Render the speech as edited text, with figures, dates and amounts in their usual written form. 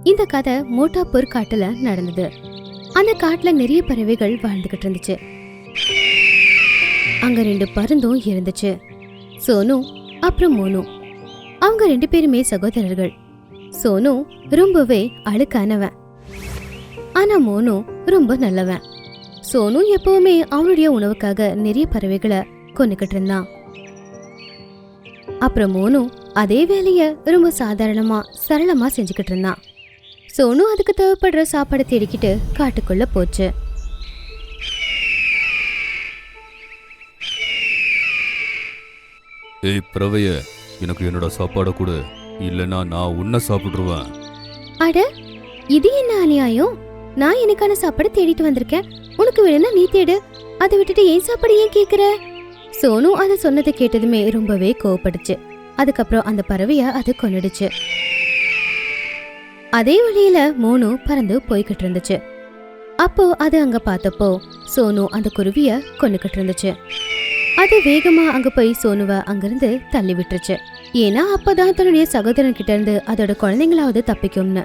இந்த கதை மோட்டாப்பூர் காட்டுல நடந்தது. அந்த காட்டுல நிறைய பறவைகள் வாழ்ந்துகிட்டு இருந்துச்சு. அங்க 2 பருந்தும் இருந்துச்சு, சோனு அப்புறம் மோனு. அவங்க 2 பேருமே சகோதரர்கள். சோனு ரொம்பவே அழுக்கானவன், ஆனா மோனு ரொம்ப நல்லவன். சோனு எப்பவுமே அவனுடைய உணவுக்காக நிறைய பறவைகளை கொன்னுகிட்டு இருந்தான். அப்புறம் மோனு அதே வேலைய ரொம்ப சாதாரணமா சரளமா செஞ்சுக்கிட்டு இருந்தான். சோனு அதுக்கு தேவைப்படுற சாப்பாடு தேடிக்கிட்டு காட்டுக்குள்ள போச்சு. ஏய் பறவைய, எனக்கு என்னோட சாப்பாடை கொடு, இல்லைன்னா நான் உன்னை சாப்பிட்டுருவேன். அட, இது என்ன அநியாயம்? நான் எனக்கான சாப்பாடு தேடிட்டு வந்திருக்கேன், உனக்கு வேணும்னா நீ தேடு, அதை விட்டுட்டு ஏன் சாப்பாடு ஏன் கேக்குற? சோனு அதை சொன்னதை கேட்டதுமே ரொம்பவே கோவப்பட்டுச்சு. அதுக்கப்புறம் அந்த பறவைய அது கொன்னுடுச்சு. அதே வழியில மோனு பறந்து போய்கிட்டு இருந்துச்சு. அப்போ அது அங்க பார்த்தப்போ சோனு அந்த குருவிய கொன்னுகிட்டு இருந்துச்சு. அது வேகமா அங்க போய் சோனுவ அங்கிருந்து தள்ளி விட்டுருச்சு. ஏன்னா அப்பதான் தன்னுடைய சகோதரன் கிட்ட இருந்து அதோட குழந்தைங்களாவது தப்பிக்கும்னு.